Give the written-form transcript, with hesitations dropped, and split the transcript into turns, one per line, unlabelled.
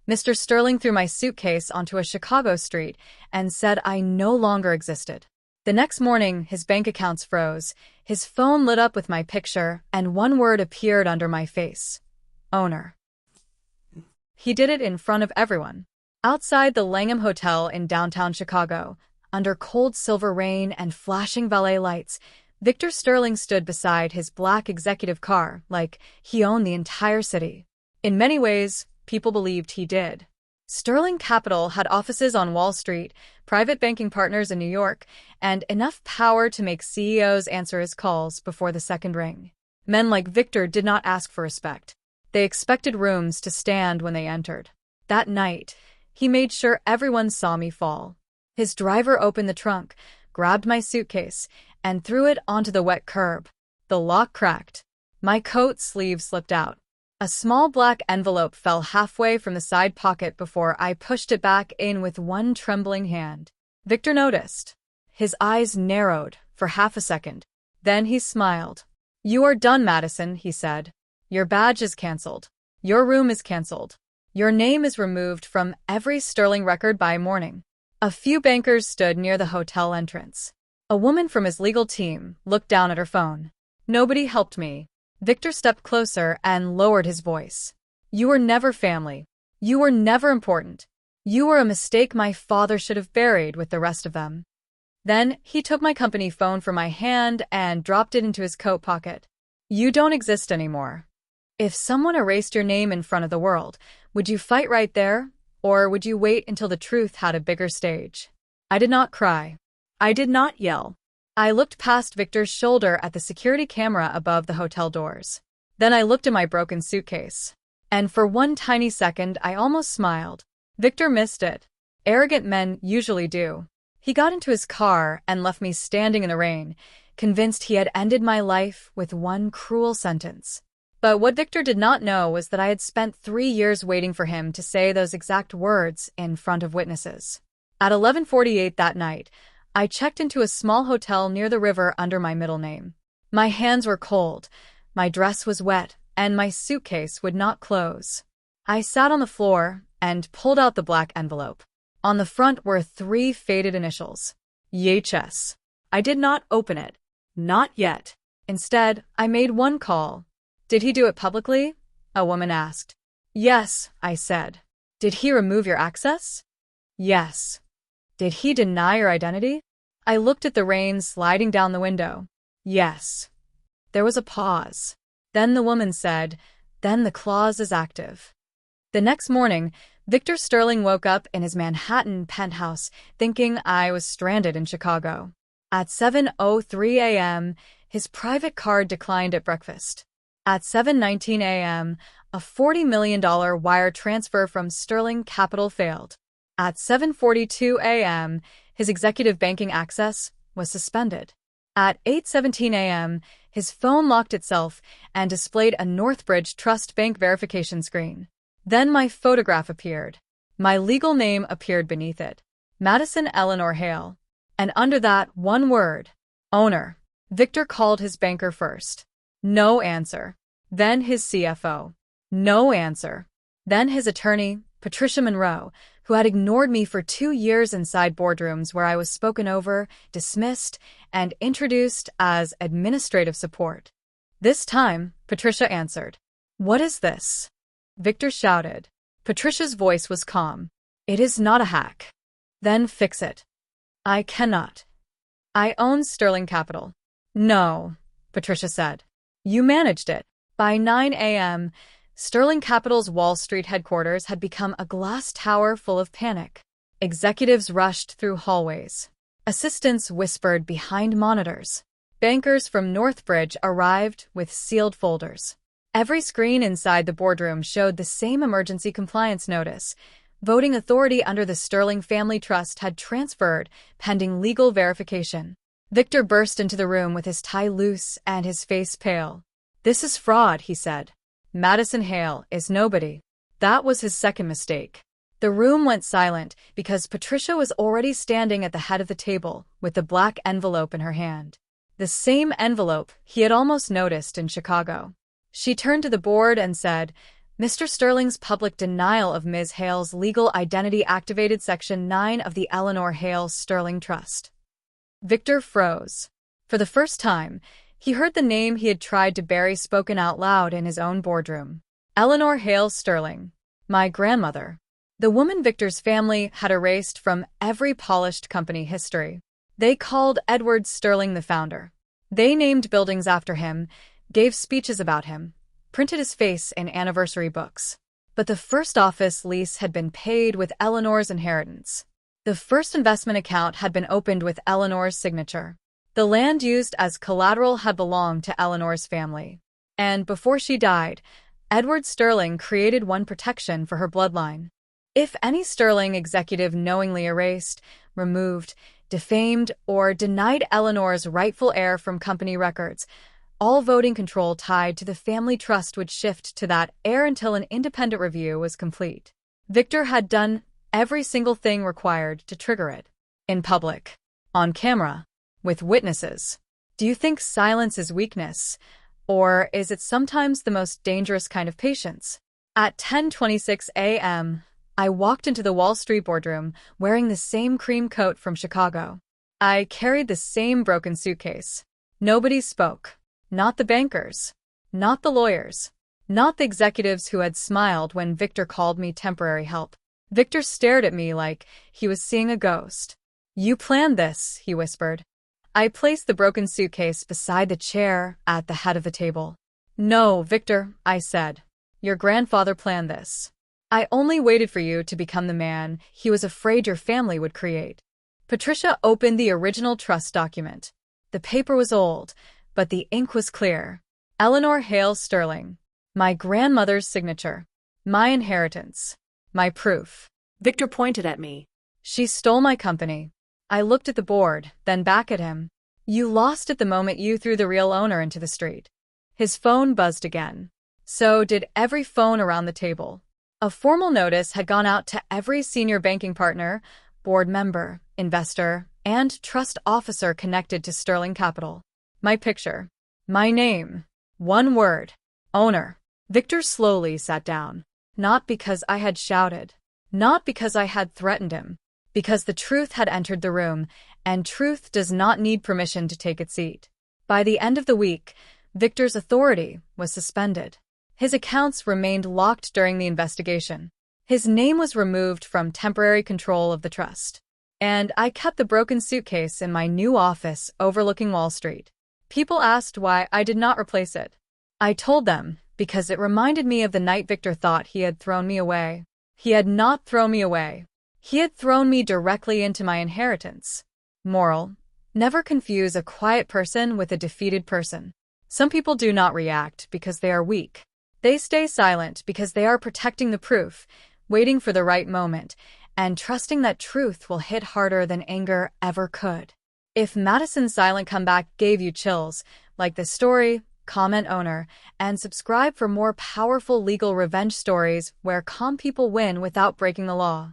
Mr. Sterling threw my suitcase onto a Chicago street and said I no longer existed. The next morning, his bank accounts froze, his phone lit up with my picture, and one word appeared under my face. Owner. He did it in front of everyone. Outside the Langham Hotel in downtown Chicago, under cold silver rain and flashing valet lights, Victor Sterling stood beside his black executive car like he owned the entire city. In many ways, people believed he did. Sterling Capital had offices on Wall Street, private banking partners in New York, and enough power to make CEOs answer his calls before the second ring. Men like Victor did not ask for respect. They expected rooms to stand when they entered. That night, he made sure everyone saw me fall. His driver opened the trunk, grabbed my suitcase, and threw it onto the wet curb. The lock cracked. My coat sleeve slipped out. A small black envelope fell halfway from the side pocket before I pushed it back in with one trembling hand. Victor noticed. His eyes narrowed for half a second. Then he smiled. "You are done, Madison," he said. "Your badge is canceled. Your room is canceled. Your name is removed from every Sterling record by morning." A few bankers stood near the hotel entrance. A woman from his legal team looked down at her phone. Nobody helped me. Victor stepped closer and lowered his voice. "You were never family. You were never important. You were a mistake my father should have buried with the rest of them." Then he took my company phone from my hand and dropped it into his coat pocket. "You don't exist anymore. If someone erased your name in front of the world, would you fight right there, or would you wait until the truth had a bigger stage?" I did not cry. I did not yell. I looked past Victor's shoulder at the security camera above the hotel doors. Then I looked at my broken suitcase. And for one tiny second, I almost smiled. Victor missed it. Arrogant men usually do. He got into his car and left me standing in the rain, convinced he had ended my life with one cruel sentence. But what Victor did not know was that I had spent 3 years waiting for him to say those exact words in front of witnesses. At 11:48 that night, I checked into a small hotel near the river under my middle name. My hands were cold, my dress was wet, and my suitcase would not close. I sat on the floor and pulled out the black envelope. On the front were 3 faded initials. YHS. I did not open it. Not yet. Instead, I made one call. "Did he do it publicly?" a woman asked. "Yes," I said. "Did he remove your access?" "Yes." "Did he deny your identity?" I looked at the rain sliding down the window. "Yes." There was a pause. Then the woman said, "Then the clause is active." The next morning, Victor Sterling woke up in his Manhattan penthouse thinking I was stranded in Chicago. At 7:03 a.m., his private card declined at breakfast. At 7:19 a.m., a $40 million wire transfer from Sterling Capital failed. At 7:42 a.m., his executive banking access was suspended. At 8:17 a.m., his phone locked itself and displayed a Northbridge Trust Bank verification screen. Then my photograph appeared. My legal name appeared beneath it. Madison Eleanor Hale. And under that, one word. Owner. Victor called his banker first. No answer. Then his CFO. No answer. Then his attorney, Patricia Monroe, who had ignored me for 2 years inside boardrooms where I was spoken over, dismissed, and introduced as administrative support. This time, Patricia answered. "What is this?" Victor shouted. Patricia's voice was calm. "It is not a hack." "Then fix it." "I cannot. I own Sterling Capital." "No," Patricia said. "You managed it." By 9 a.m., Sterling Capital's Wall Street headquarters had become a glass tower full of panic. Executives rushed through hallways. Assistants whispered behind monitors. Bankers from Northbridge arrived with sealed folders. Every screen inside the boardroom showed the same emergency compliance notice. Voting authority under the Sterling Family Trust had transferred, pending legal verification. Victor burst into the room with his tie loose and his face pale. "This is fraud," he said. "Madison Hale is nobody." That was his second mistake. The room went silent because Patricia was already standing at the head of the table with the black envelope in her hand. The same envelope he had almost noticed in Chicago. She turned to the board and said, Mr. Sterling's public denial of Ms. Hale's legal identity activated Section 9 of the Eleanor Hale Sterling Trust. Victor froze. For the first time, he heard the name he had tried to bury spoken out loud in his own boardroom. Eleanor Hale Sterling. My grandmother. The woman Victor's family had erased from every polished company history. They called Edward Sterling the founder. They named buildings after him, gave speeches about him, printed his face in anniversary books. But the first office lease had been paid with Eleanor's inheritance. The first investment account had been opened with Eleanor's signature. The land used as collateral had belonged to Eleanor's family. And before she died, Edward Sterling created one protection for her bloodline. If any Sterling executive knowingly erased, removed, defamed, or denied Eleanor's rightful heir from company records, all voting control tied to the family trust would shift to that heir until an independent review was complete. Victor had done every single thing required to trigger it. In public, on camera, with witnesses. Do you think silence is weakness, or is it sometimes the most dangerous kind of patience? At 10:26 a.m., I walked into the Wall Street boardroom wearing the same cream coat from Chicago. I carried the same broken suitcase. Nobody spoke. Not the bankers. Not the lawyers. Not the executives who had smiled when Victor called me temporary help. Victor stared at me like he was seeing a ghost. You planned this, he whispered. I placed the broken suitcase beside the chair at the head of the table. No, Victor, I said. Your grandfather planned this. I only waited for you to become the man he was afraid your family would create. Patricia opened the original trust document. The paper was old, but the ink was clear. Eleanor Hale Sterling. My grandmother's signature. My inheritance. My proof.
Victor pointed at me.
She stole my company. I looked at the board, then back at him. You lost it the moment you threw the real owner into the street. His phone buzzed again. So did every phone around the table. A formal notice had gone out to every senior banking partner, board member, investor, and trust officer connected to Sterling Capital. My picture. My name. One word. Owner. Victor slowly sat down. Not because I had shouted. Not because I had threatened him. Because the truth had entered the room, and truth does not need permission to take its seat. By the end of the week, Victor's authority was suspended. His accounts remained locked during the investigation. His name was removed from temporary control of the trust. And I kept the broken suitcase in my new office overlooking Wall Street. People asked why I did not replace it. I told them because it reminded me of the night Victor thought he had thrown me away. He had not thrown me away. He had thrown me directly into my inheritance. Moral: never confuse a quiet person with a defeated person. Some people do not react because they are weak. They stay silent because they are protecting the proof, waiting for the right moment, and trusting that truth will hit harder than anger ever could. If Madison's silent comeback gave you chills, like this story, comment owner, and subscribe for more powerful legal revenge stories where calm people win without breaking the law.